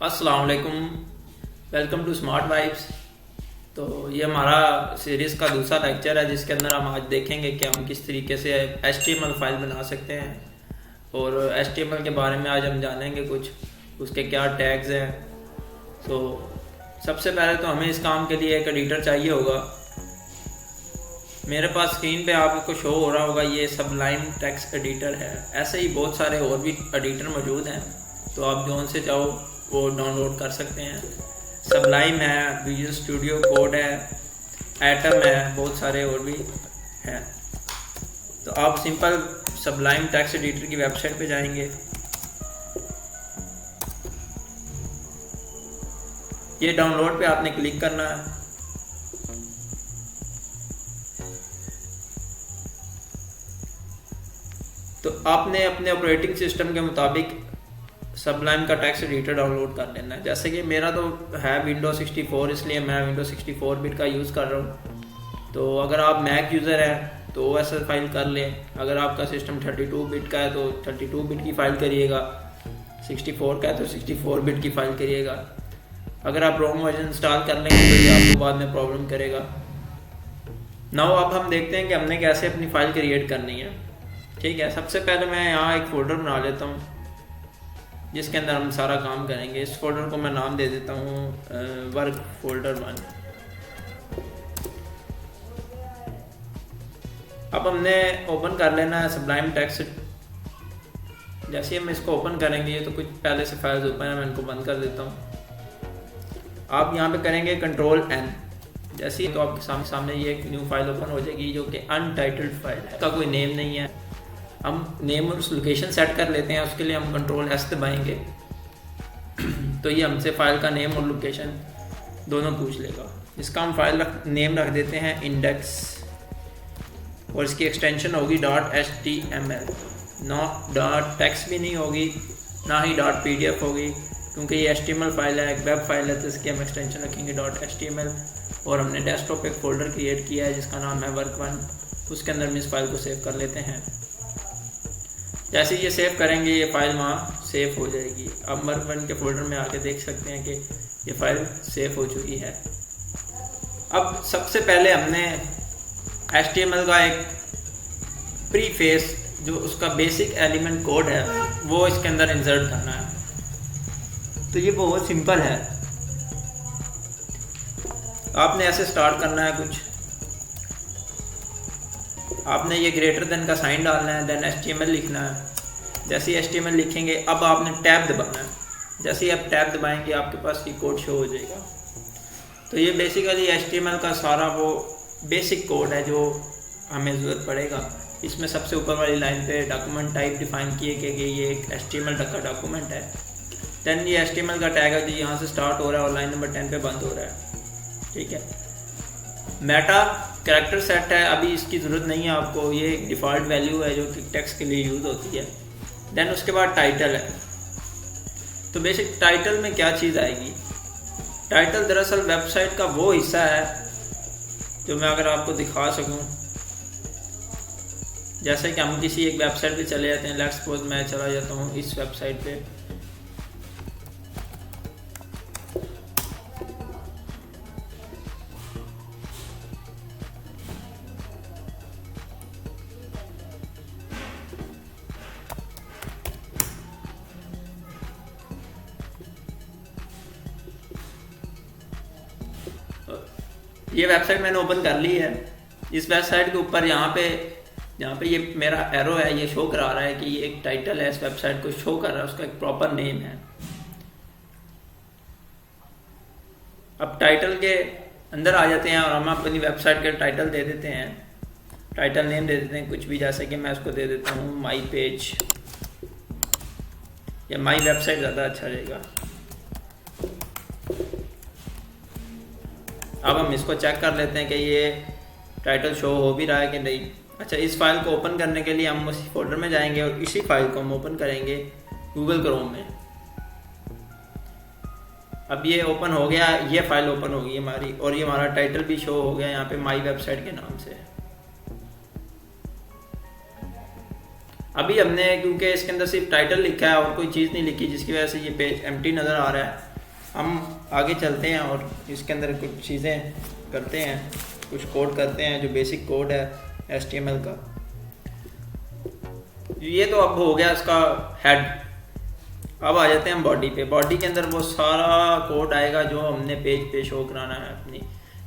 अस्सलाम वालेकुम। Welcome to smart vibes. तो ये हमारा सीरीज़ का दूसरा लेक्चर है जिसके अंदर हम आज देखेंगे कि हम किस तरीके से HTML फाइल बना सकते हैं और HTML के बारे में आज हम जानेंगे कुछ, उसके क्या टैग्स हैं। तो सबसे पहले तो हमें इस काम के लिए एक एडिटर चाहिए होगा। मेरे पास स्क्रीन पे आपको शो हो रहा होगा, ये सबलाइम टेक्स्ट एडिटर है। ऐसे ही बहुत सारे और भी एडिटर मौजूद हैं, तो आप जो से चाहो वो डाउनलोड कर सकते हैं। सबलाइम है, विजुअल स्टूडियो कोड है, एटम है, बहुत सारे और भी हैं। तो आप सिंपल सबलाइम टेक्स्ट एडिटर की वेबसाइट पे जाएंगे। ये डाउनलोड पे आपने क्लिक करना है। तो आपने अपने ऑपरेटिंग सिस्टम के मुताबिक सबलाइम का टेक्स्ट एडिटर डाउनलोड कर लेना है। जैसे कि मेरा तो है विंडो 64, इसलिए मैं विंडो 64 बिट का यूज़ कर रहा हूँ। तो अगर आप मैक यूज़र हैं तो OS फाइल कर लें। अगर आपका सिस्टम 32 बिट का है तो 32 बिट की फ़ाइल करिएगा, 64 का है तो 64 बिट की फ़ाइल करिएगा। अगर आप रोम वर्जन इंस्टॉल कर लेंगे तो ये आपको बाद में प्रॉब्लम करेगा। नाउ अब हम देखते हैं कि हमने कैसे अपनी फ़ाइल क्रिएट करनी है। ठीक है, सबसे पहले मैं यहाँ एक फ़ोल्डर बना लेता हूँ जिसके अंदर हम सारा काम करेंगे। इस फोल्डर को मैं नाम दे देता हूँ वर्क फोल्डर 1। अब हमने ओपन कर लेना है सबलाइम टेक्स्ट। जैसे हम इसको ओपन करेंगे, ये तो कुछ पहले से फाइल्स ओपन है, मैं इनको बंद कर देता हूँ। आप यहाँ पे करेंगे Ctrl+N। जैसे ही तो आपके सामने ये एक न्यू फाइल ओपन हो जाएगी जो कि अनटाइटल्ड फाइल है, इसका कोई नेम नहीं है। हम नेम और लोकेशन सेट कर लेते हैं, उसके लिए हम Ctrl+S दबाएंगे तो ये हमसे फाइल का नेम और लोकेशन दोनों पूछ लेगा। इसका हम फाइल नेम रख देते हैं इंडेक्स, और इसकी एक्सटेंशन होगी .html। .text भी नहीं होगी, ना ही .pdf होगी, क्योंकि ये HTML फाइल है, एक वेब फाइल है, तो इसकी हम एक्सटेंशन रखेंगे .html। और हमने डेस्कटॉप पे एक फोल्डर क्रिएट किया है जिसका नाम है work1, उसके अंदर हम इस फाइल को सेव कर लेते हैं। जैसे ये सेव करेंगे ये फाइल वहाँ सेव हो जाएगी। अब वर्क1 के फोल्डर में आके देख सकते हैं कि ये फाइल सेव हो चुकी है। अब सबसे पहले हमने HTML का एक प्रीफेस, जो उसका बेसिक एलिमेंट कोड है, वो इसके अंदर इंसर्ट करना है। तो ये बहुत सिंपल है। आपने ऐसे स्टार्ट करना है कुछ, आपने ये ग्रेटर देन का साइन डालना है, देन HTML लिखना है। जैसे ही HTML लिखेंगे अब आपने टैब दबाना है। जैसे ही आप टैब दबाएंगे आपके पास ये कोड शो हो जाएगा। तो ये बेसिकली HTML का सारा वो बेसिक कोड है जो हमें ज़रूरत पड़ेगा। इसमें सबसे ऊपर वाली लाइन पे डॉक्यूमेंट टाइप डिफाइन किए कि ये एक HTML का डॉक्यूमेंट है। देन ये HTML का टैग है जो यहाँ से स्टार्ट हो रहा है और लाइन नंबर 10 पे बंद हो रहा है। ठीक है, मेटा कैरेक्टर सेट है, अभी इसकी ज़रूरत नहीं है आपको, ये एक डिफ़ॉल्ट वैल्यू है जो कि टेक्स्ट के लिए यूज़ होती है। देन उसके बाद टाइटल है। तो बेसिक टाइटल में क्या चीज़ आएगी? टाइटल दरअसल वेबसाइट का वो हिस्सा है जो मैं अगर आपको दिखा सकूं। जैसे कि हम किसी एक वेबसाइट पे चले जाते हैं, लेट्स सपोज मैं चला जाता हूं इस वेबसाइट पे। ये वेबसाइट मैंने ओपन कर ली है। इस वेबसाइट के ऊपर यहाँ पे ये मेरा एरो है, ये शो करा रहा है कि ये एक टाइटल है, इस वेबसाइट को शो कर रहा है, उसका एक प्रॉपर नेम है। अब टाइटल के अंदर आ जाते हैं और हम अपनी वेबसाइट के टाइटल दे देते हैं, टाइटल नेम दे देते हैं कुछ भी। जैसे कि मैं उसको दे देता हूँ माई पेज या माई वेबसाइट, ज़्यादा अच्छा रहेगा। अब हम इसको चेक कर लेते हैं कि ये टाइटल शो हो भी रहा है कि नहीं। अच्छा, इस फाइल को ओपन करने के लिए हम उसी फोल्डर में जाएंगे और इसी फाइल को हम ओपन करेंगे गूगल क्रोम में। अब ये ओपन हो गया, ये फाइल ओपन हो गई हमारी, और ये हमारा टाइटल भी शो हो गया यहाँ पे माई वेबसाइट के नाम से। अभी हमने क्योंकि इसके अंदर सिर्फ टाइटल लिखा है और कोई चीज़ नहीं लिखी, जिसकी वजह से ये पेज एम्प्टी नज़र आ रहा है। हम आगे चलते हैं और इसके अंदर कुछ चीज़ें करते हैं, कुछ कोड करते हैं जो बेसिक कोड है HTML का। ये तो अब हो गया इसका हेड। अब आ जाते हैं हम बॉडी पे। बॉडी के अंदर वो सारा कोड आएगा जो हमने पेज पे शो कराना है अपनी।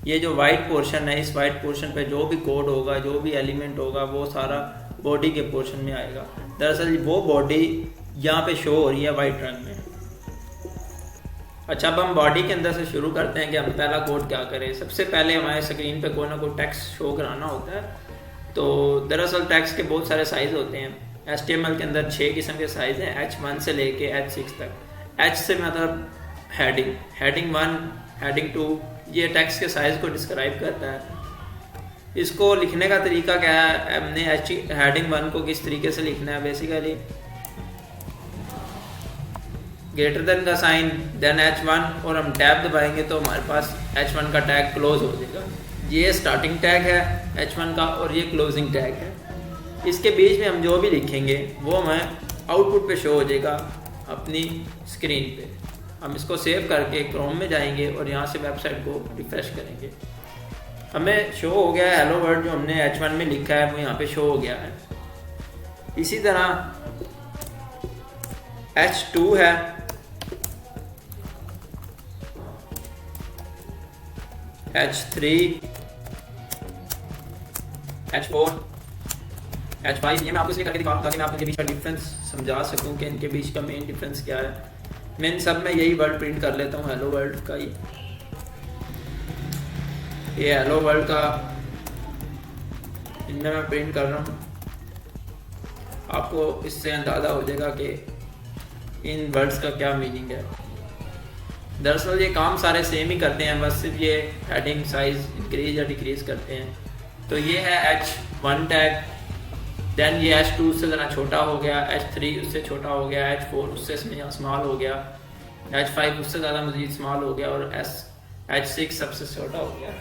ये जो वाइट पोर्शन है, इस वाइट पोर्शन पे जो भी कोड होगा, जो भी एलिमेंट होगा, वो सारा बॉडी के पोर्शन में आएगा। दरअसल वो बॉडी यहाँ पे शो हो रही है वाइट रंग में। अच्छा, अब हम बॉडी के अंदर से शुरू करते हैं कि हम पहला कोड क्या करें। सबसे पहले हमारे स्क्रीन पे कोई ना कोई टेक्स्ट शो कराना होता है। तो दरअसल टेक्स्ट के बहुत सारे साइज होते हैं। HTML के अंदर 6 किस्म के साइज हैं, H1 से लेके H6 तक। H से मतलब हेडिंग, हेडिंग 1, हेडिंग 2, ये टेक्स्ट के साइज को डिस्क्राइब करता है। इसको लिखने का तरीका क्या है, हमने हेडिंग 1 को किस तरीके से लिखना है, बेसिकली ग्रेटर देन का साइन, देन H1 और हम टैब दबाएंगे तो हमारे पास H1 का टैग क्लोज हो जाएगा। ये स्टार्टिंग टैग है H1 का और ये क्लोजिंग टैग है। इसके बीच में हम जो भी लिखेंगे वो हमें आउटपुट पे शो हो जाएगा अपनी स्क्रीन पे। हम इसको सेव करके क्रोम में जाएंगे और यहाँ से वेबसाइट को रिफ्रेश करेंगे। हमें शो हो गया है हेलो वर्ल्ड, जो हमने H1 में लिखा है वो यहाँ पे शो हो गया है। इसी तरह H2 है, H3, H4, H5। ये मैं आपको इसलिए करके दिखा रहा हूँ ताकि मैं आपको इनके बीच का डिफरेंस समझा सकूँ कि इनके बीच का मेन डिफरेंस क्या है। मैं इन सब में यही वर्ड प्रिंट कर लेता हूँ, हेलो वर्ल्ड का ही। ये हेलो वर्ल्ड का इनमें मैं प्रिंट कर रहा हूँ। आपको इससे अंदाज़ा हो जाएगा कि इन वर्ड्स का क्या मीनिंग है। दरअसल ये काम सारे सेम ही करते हैं, बस सिर्फ ये हेडिंग साइज इंक्रीज या डिक्रीज करते हैं। तो ये है H1 टैग, देन ये H2 उससे ज़रा छोटा हो गया, H3 उससे छोटा हो गया, H4 उससे स्मॉल हो गया, H5 उससे ज़्यादा मज़ीद स्मॉल हो गया और H6 सबसे छोटा हो गया।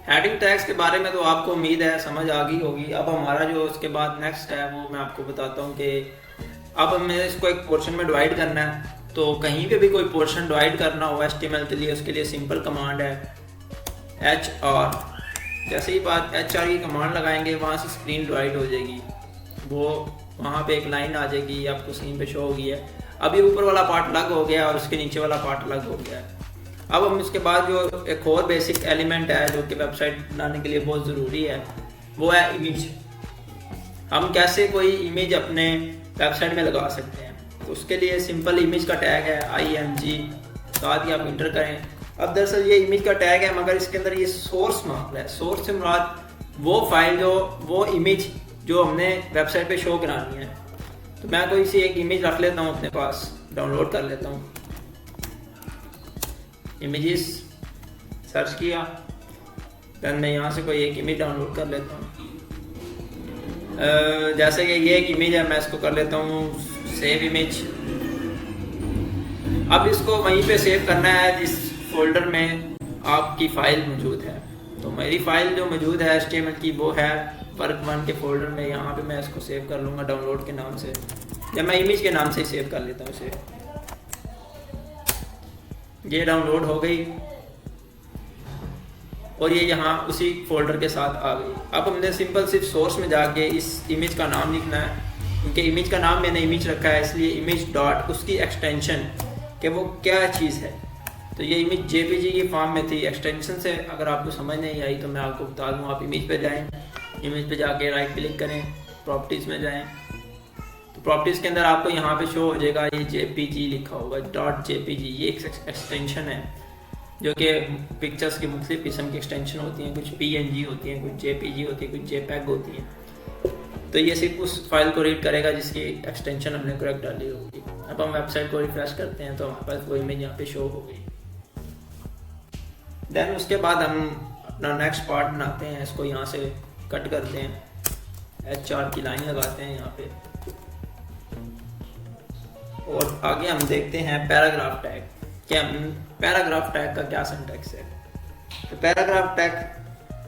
हेडिंग टैग्स के बारे में तो आपको उम्मीद है समझ आ गई होगी। अब हमारा जो उसके बाद नेक्स्ट है वो मैं आपको बताता हूँ कि अब हमें इसको एक पोर्शन में डिवाइड करना है। तो कहीं पे भी कोई पोर्शन डिवाइड करना हो HTML के लिए, उसके लिए सिंपल कमांड है HR। जैसे ही बात HR की कमांड लगाएंगे वहाँ से स्क्रीन डिवाइड हो जाएगी। वो वहाँ पे एक लाइन आ जाएगी, आपको स्क्रीन पे शो होगी है। अब ये ऊपर वाला पार्ट अलग हो गया और उसके नीचे वाला पार्ट अलग हो गया है। अब हम इसके बाद जो एक और बेसिक एलिमेंट है जो कि वेबसाइट बनाने के लिए बहुत ज़रूरी है, वो है इमेज। हम कैसे कोई इमेज अपने वेबसाइट में लगा सकते हैं। तो उसके लिए सिंपल इमेज का टैग है IMG, साथ ही आप इंटर करें। अब दरअसल ये इमेज का टैग है, मगर इसके अंदर ये सोर्स मार्क है। सोर्स से मुराद वो फाइल वो इमेज जो हमने वेबसाइट पे शो करानी है। तो मैं कोई सी एक इमेज रख लेता हूँ अपने पास, डाउनलोड कर लेता हूँ। इमेजेस सर्च किया, देन मैं यहाँ से कोई एक इमेज डाउनलोड कर लेता हूँ। जैसे कि ये एक इमेज है, मैं इसको कर लेता हूँ सेव इमेज। अब इसको वहीं पे सेव करना है जिस फोल्डर में आपकी फ़ाइल मौजूद है। तो मेरी फ़ाइल जो मौजूद है HTML की वो है वर्क1 के फोल्डर में। यहाँ पे मैं इसको सेव कर लूँगा डाउनलोड के नाम से, या मैं इमेज के नाम से ही सेव कर लेता हूँ इसे। ये डाउनलोड हो गई और ये यहाँ उसी फोल्डर के साथ आ गई। अब हमने सिंपल सिर्फ सोर्स में जाके इस इमेज का नाम लिखना है, क्योंकि इमेज का नाम मैंने इमेज रखा है, इसलिए इमेज डॉट उसकी एक्सटेंशन कि वो क्या चीज़ है। तो ये इमेज JPG की फॉर्म में थी। एक्सटेंशन से अगर आपको समझ नहीं आई तो मैं आपको बता दूँ, आप इमेज पे जाएं, इमेज पे जाके राइट क्लिक करें, प्रॉपर्टीज़ में जाएं। तो प्रॉपर्टीज़ के अंदर आपको यहाँ पे शो हो जाएगा ये JPG लिखा होगा, .jpg। ये एक एक्सटेंशन है जो कि पिक्चर्स की मुख्तलिफ किस्म की एक्सटेंशन होती हैं। कुछ PNG होती हैं, कुछ JPG होती है, कुछ JPEG होती हैं। तो ये सिर्फ उस फाइल को रीड करेगा जिसकी एक्सटेंशन हमने करेक्ट डाली होगी। अब हम वेबसाइट को रिफ्रेश करते हैं तो हमारे पास वो इमेज यहाँ पे शो हो गई। देन उसके बाद हम अपना नेक्स्ट पार्ट बनाते हैं। इसको यहाँ से कट करते हैं, HR की लाइन लगाते हैं यहाँ पे, और आगे हम देखते हैं पैराग्राफ टैग। क्या पैराग्राफ टैग का क्या सिंटैक्स है। तो पैराग्राफ टैग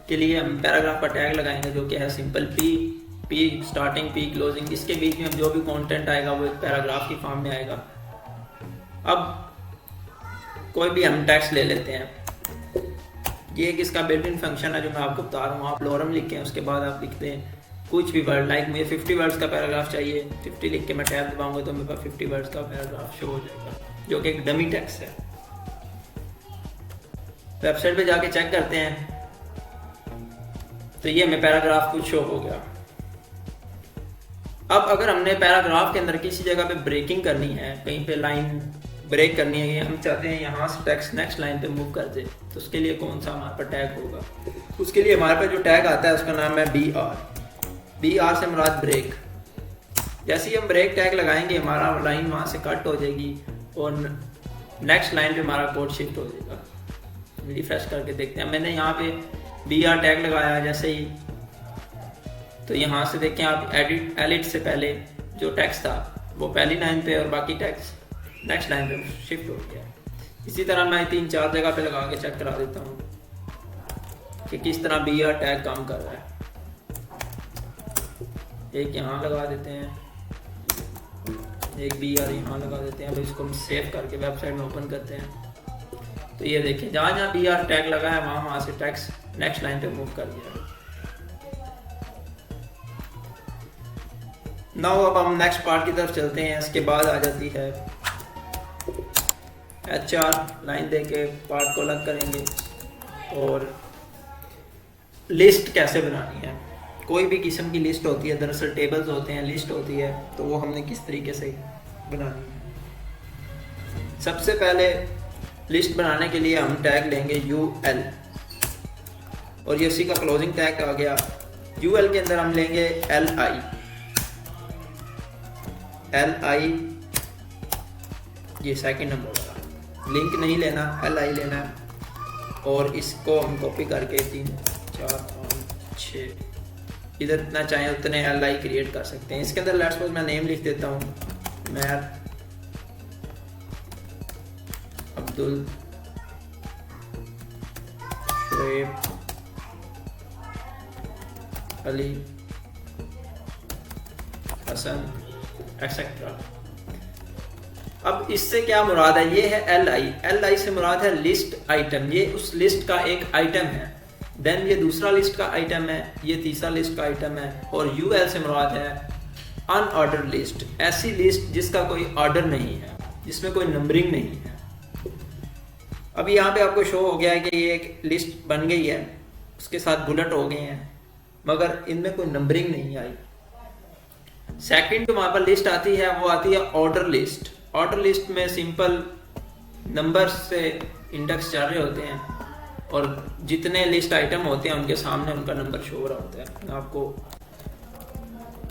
के लिए हम पैराग्राफ का टैग लगाएंगे जो कि है simple P starting, P closing. इसके बीच में जो भी कंटेंट आएगा वो एक पैराग्राफ की फॉर्म में आएगा। अब कोई भी हम टेक्स्ट ले लेते हैं। ये एक इसका बिल्ट इन फंक्शन है जो मैं आपको बता रहा हूँ। आप लोरम लिखें, उसके बाद आप लिखते हैं कुछ भी वर्ड, लाइक मुझे 50 वर्ड्स का पैराग्राफ चाहिए, 50 लिख के मैं टैब दबाऊंगा तो मेरे पास 50 वर्ड्स का पैराग्राफ शो हो जाएगा, जो कि एक डमी टेक्स्ट है। वेबसाइट पे जाके चेक करते हैं तो ये हमें पैराग्राफ कुछ शो हो गया। अब अगर हमने पैराग्राफ के अंदर किसी जगह पे ब्रेकिंग करनी है, कहीं पे लाइन ब्रेक करनी है, हम चाहते हैं यहाँ से टेक्स्ट नेक्स्ट लाइन पे मूव कर दे, तो उसके लिए कौन सा हमारे पास टैग होगा? उसके लिए हमारे पास जो टैग आता है उसका नाम है BR से मुराद ब्रेक। जैसे ही हम ब्रेक टैग लगाएंगे हमारा लाइन वहाँ से कट हो जाएगी और नेक्स्ट लाइन पे हमारा कोड शिफ्ट हो जाएगा। रिफ्रेश करके देखते हैं, मैंने यहाँ पे BR टैग लगाया जैसे ही, तो यहाँ से देखें आप एडिट से पहले जो टेक्स्ट था वो पहली लाइन पे और बाकी टेक्स्ट नेक्स्ट लाइन पे शिफ्ट हो गया। इसी तरह मैं 3-4 जगह पे लगा के चेक करा देता हूँ कि किस तरह BR टैग काम कर रहा है। एक यहाँ लगा देते हैं, एक BR यहाँ लगा देते हैं। अब इसको हम सेव करके वेबसाइट में ओपन करते हैं तो ये देखिए जहाँ जहाँ BR टैग लगा है वहाँ से टेक्स्ट नेक्स्ट लाइन पे मूव कर दिया। नाउ अब हम नेक्स्ट पार्ट की तरफ चलते हैं। इसके बाद आ जाती है HR, लाइन देके पार्ट को अलग करेंगे और लिस्ट कैसे बनानी है। कोई भी किस्म की लिस्ट होती है, दरअसल टेबल्स होते हैं, लिस्ट होती है, तो वो हमने किस तरीके से बनानी है। सबसे पहले लिस्ट बनाने के लिए हम टैग लेंगे UL और ये उसी का क्लोजिंग टैग आ गया। UL के अंदर हम लेंगे LI, ये सेकंड नंबर वाला, लिंक नहीं लेना, LI लेना है। और इसको हम कॉपी करके 3, 4, 5, 6 इधर इतना चाहें उतने LI क्रिएट कर सकते हैं। इसके अंदर लेट्स सपोज मैं नेम लिख देता हूँ, मैर अब्दुल शुएब अली हसन एक्सेट्रा। अब इससे क्या मुराद है? ये है LI से मुराद है लिस्ट आइटम, ये उस लिस्ट का एक आइटम है। देन ये दूसरा लिस्ट का आइटम है, ये तीसरा लिस्ट का आइटम है। और UL से मुराद है अनऑर्डर लिस्ट, ऐसी लिस्ट जिसका कोई ऑर्डर नहीं है, जिसमें कोई नंबरिंग नहीं है। अब यहाँ पे आपको शो हो गया है कि ये एक लिस्ट बन गई है, उसके साथ बुलेट हो गए हैं, मगर इनमें कोई नंबरिंग नहीं आई। सेकंड जो हमारे पास लिस्ट आती है वो आती है ऑर्डर लिस्ट। ऑर्डर लिस्ट में सिंपल नंबर से इंडेक्स चल रहे होते हैं और जितने लिस्ट आइटम होते हैं उनके सामने उनका नंबर शो हो रहा होता है। मैं आपको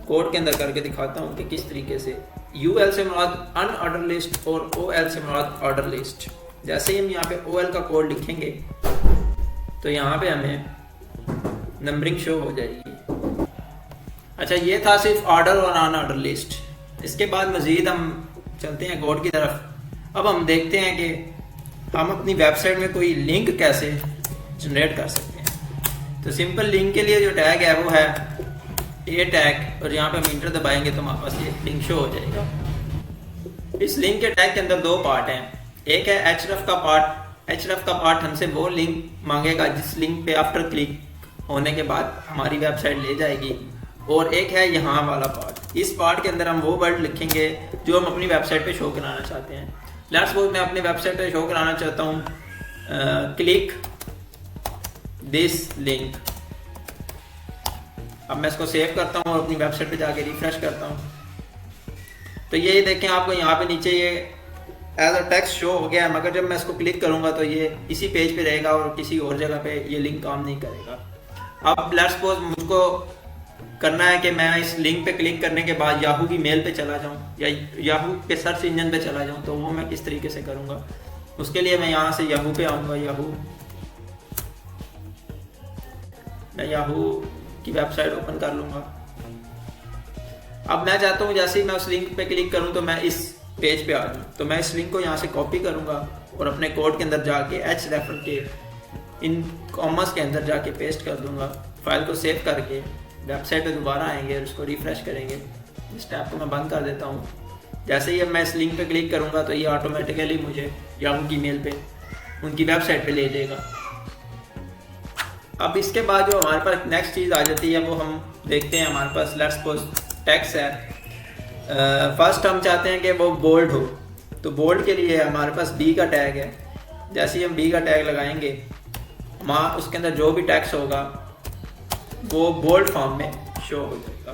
कोड के अंदर करके दिखाता हूँ कि किस तरीके से। UL से मुराद अनऑर्डर लिस्ट और OL से मुराद ऑर्डर लिस्ट। जैसे ही हम यहाँ पे OL का कोड लिखेंगे तो यहाँ पे हमें नंबरिंग शो हो जाएगी। अच्छा, ये था सिर्फ ऑर्डर और अनऑर्डर लिस्ट। इसके बाद मजीद हम चलते हैं कोड की तरफ। अब हम देखते हैं कि हम अपनी वेबसाइट में कोई लिंक कैसे जनरेट कर सकते हैं। तो सिंपल लिंक के लिए जो टैग है वो है A टैग, और यहाँ पे हम इंटर दबाएंगे तो हमारे पास ये लिंक शो हो जाएगा। इस लिंक के टैग के अंदर 2 पार्ट हैं। एक है href का पार्ट। href का पार्ट हमसे वो लिंक मांगेगा जिस लिंक पे आफ्टर क्लिक होने के बाद हमारी वेबसाइट ले जाएगी। और एक है यहाँ वाला पार्ट। इस पार्ट के अंदर हम वो वर्ड लिखेंगे जो हम अपनी वेबसाइट पे शो कराना चाहते हैं। लेट्स सपोज मैं अपनी वेबसाइट पे शो कराना चाहता हूँ क्लिक दिस लिंक। अब मैं इसको सेव करता हूँ और अपनी वेबसाइट पे जाके रिफ्रेश करता हूँ तो ये देखें आपको यहाँ पे नीचे ये एज अ टेक्स्ट शो हो गया है, मगर जब मैं इसको क्लिक करूँगा तो ये इसी पेज पे रहेगा और किसी और जगह पे ये लिंक काम नहीं करेगा। अब लेट्स सपोज मुझको करना है कि मैं इस लिंक पे क्लिक करने के बाद याहू की मेल पे चला जाऊं या याहू के सर्च इंजन पे चला जाऊं, तो वो मैं किस तरीके से करूंगा। उसके लिए मैं यहाँ से याहू पे आऊँगा। मैं याहू की वेबसाइट ओपन कर लूँगा। अब मैं चाहता हूँ जैसे ही मैं उस लिंक पे क्लिक करूँ तो मैं इस पेज पे आ जाऊँ। तो मैं इस लिंक को यहाँ से कॉपी करूँगा और अपने कोड के अंदर जाके href के इन कॉमर्स के अंदर जाके पेस्ट कर दूँगा। फाइल को सेव करके वेबसाइट पे दोबारा आएंगे और उसको रिफ्रेश करेंगे। इस टैब को मैं बंद कर देता हूँ। जैसे ही अब मैं इस लिंक पे क्लिक करूँगा तो ये ऑटोमेटिकली मुझे या उनकी ईमेल पे, उनकी वेबसाइट पे ले जाएगा। अब इसके बाद जो हमारे पास नेक्स्ट चीज़ आ जाती है वो हम देखते हैं। हमारे पास लेट्स सपोज टेक्स्ट है। फर्स्ट हम चाहते हैं कि वो बोल्ड हो, तो बोल्ड के लिए हमारे पास बी का टैग है। जैसे ही हम बी का टैग लगाएंगे, हमारा उसके अंदर जो भी टेक्स्ट होगा वो बोल्ड फॉर्म में शो हो जाएगा।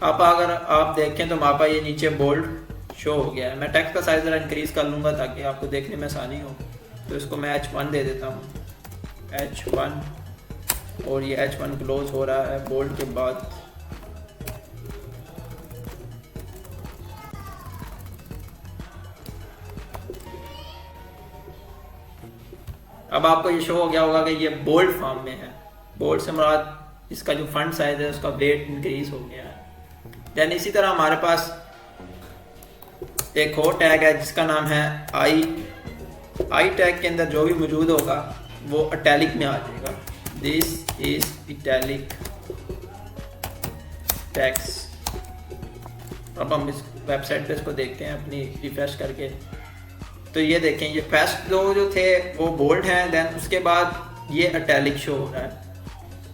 अब अगर आप देखें तो हमारे पास ये नीचे बोल्ड शो हो गया है। मैं टेक्स्ट का साइज ज़रा इंक्रीज कर लूँगा ताकि आपको देखने में आसानी हो। तो इसको मैं H1 दे देता हूँ, H1, और ये H1 क्लोज हो रहा है बोल्ड के बाद। अब आपको ये शो हो गया होगा कि ये बोल्ड फॉर्म में है। बोल्ड से मुराद इसका जो फंट साइज है उसका वेट इंक्रीज हो गया है। देन इसी तरह हमारे पास एक और टैग है जिसका नाम है आई। आई टैग के अंदर जो भी मौजूद होगा वो इटैलिक में आ जाएगा। This is italic text. अब हम इस वेबसाइट पे इसको देखते हैं अपनी रिफ्रेश करके। तो ये देखें, ये फर्स्ट दो जो थे वो बोल्ड हैं, देन उसके बाद ये इटैलिक शो हो रहा है।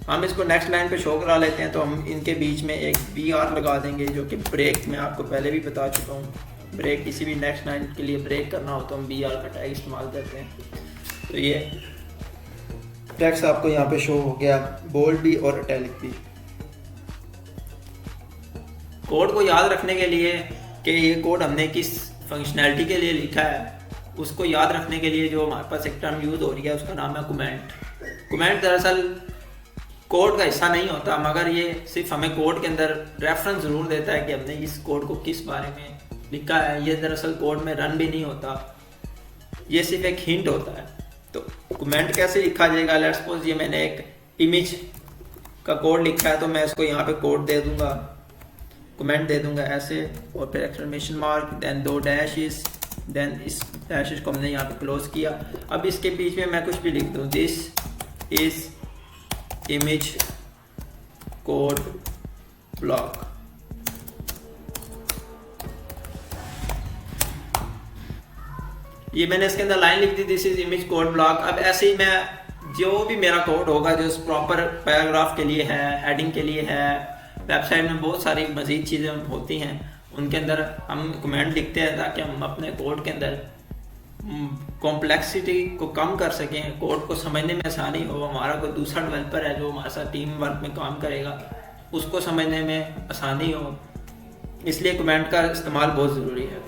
हम इसको नेक्स्ट लाइन पे शो करा लेते हैं। तो हम इनके बीच में एक BR लगा देंगे, जो कि ब्रेक में आपको पहले भी बता चुका हूँ। ब्रेक किसी भी नेक्स्ट लाइन के लिए ब्रेक करना हो तो हम BR का टैग इस्तेमाल करते हैं। तो ये टेक्स्ट आपको यहाँ पे शो हो गया, बोल्ड भी और इटैलिक भी। कोड को याद रखने के लिए कि ये कोड हमने किस फंक्शनैलिटी के लिए लिखा है, उसको याद रखने के लिए जो हमारे पास एक टर्म यूज हो रही है उसका नाम है कमेंट। कमेंट दरअसल कोड का हिस्सा नहीं होता, मगर ये सिर्फ हमें कोड के अंदर रेफरेंस ज़रूर देता है कि हमने इस कोड को किस बारे में लिखा है। ये दरअसल कोड में रन भी नहीं होता, ये सिर्फ एक हिंट होता है। तो कमेंट कैसे लिखा जाएगा? लेट्स सपोज ये मैंने एक इमेज का कोड लिखा है, तो मैं इसको यहाँ पे कोड दे दूंगा, कमेंट दे दूंगा ऐसे, और फिर exclamation mark, then 2 dashes, then इस डैशेस को हमने यहाँ पे क्लोज किया। अब इसके बीच में मैं कुछ भी लिख दूँ, this is image code block. ये मैंने इसके अंदर लाइन लिख दी, this is image code block. अब ऐसे ही मैं जो भी मेरा कोड होगा जो प्रॉपर पैराग्राफ के लिए है, हेडिंग के लिए है, वेबसाइट में बहुत सारी मजीद चीज़ें होती हैं, उनके अंदर हम कमेंट लिखते हैं ताकि हम अपने कोड के अंदर कॉम्प्लेक्सिटी को कम कर सकें, कोड को समझने में आसानी हो। हमारा कोई दूसरा डेवलपर है जो हमारे साथ टीम वर्क में काम करेगा, उसको समझने में आसानी हो, इसलिए कमेंट का इस्तेमाल बहुत ज़रूरी है।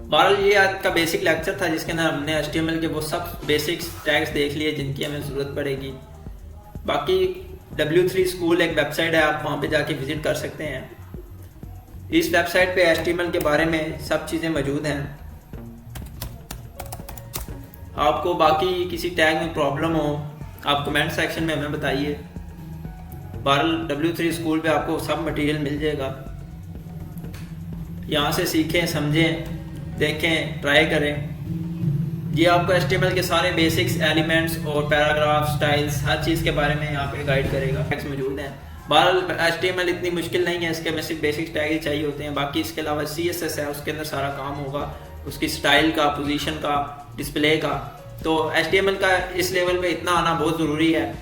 बहरहाल ये आज का बेसिक लेक्चर था जिसके अंदर हमने HTML के वो सब बेसिक्स टैग्स देख लिए जिनकी हमें ज़रूरत पड़ेगी। बाकी W3 स्कूल एक वेबसाइट है, आप वहाँ पे जाके विजिट कर सकते हैं। इस वेबसाइट पे HTML के बारे में सब चीज़ें मौजूद हैं। आपको बाकी किसी टैग में प्रॉब्लम हो आप कमेंट सेक्शन में हमें बताइए। बहरहाल W3 स्कूल पे आपको सब मटेरियल मिल जाएगा, यहाँ से सीखें, समझें, देखें, ट्राई करें। ये आपको HTML के सारे बेसिक्स, एलिमेंट्स और पैराग्राफ, स्टाइल्स, हर चीज़ के बारे में यहाँ पे गाइड करेगा, टैग्स मौजूद हैं। बहरहाल HTML इतनी मुश्किल नहीं है, इसके में सिर्फ बेसिक टैग ही चाहिए होते हैं। बाकी इसके अलावा CSS है, उसके अंदर सारा काम होगा, उसकी स्टाइल का, पोजीशन का, डिस्प्ले का। तो HTML का इस लेवल पे इतना आना बहुत ज़रूरी है।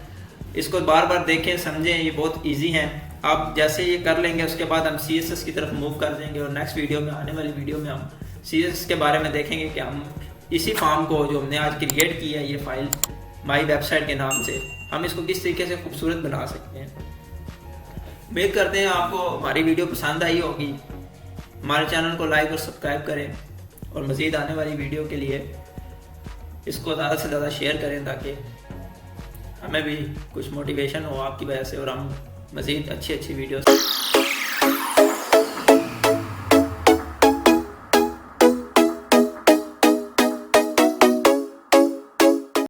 इसको बार बार देखें, समझें, ये बहुत ईजी है। आप जैसे ये कर लेंगे उसके बाद हम CSS की तरफ मूव कर देंगे, और नेक्स्ट वीडियो में, आने वाली वीडियो में हम CSS के बारे में देखेंगे कि हम इसी फॉर्म को जो हमने आज क्रिएट की है, ये फाइल माई वेबसाइट के नाम से, हम इसको किस तरीके से खूबसूरत बना सकते हैं। उम्मीद करते हैं आपको हमारी वीडियो पसंद आई होगी। हमारे चैनल को लाइक और सब्सक्राइब करें, और मज़ीद आने वाली वीडियो के लिए इसको ज़्यादा से ज़्यादा शेयर करें ताकि हमें भी कुछ मोटिवेशन हो आपकी वजह से, और हम मज़ीद अच्छी वीडियोस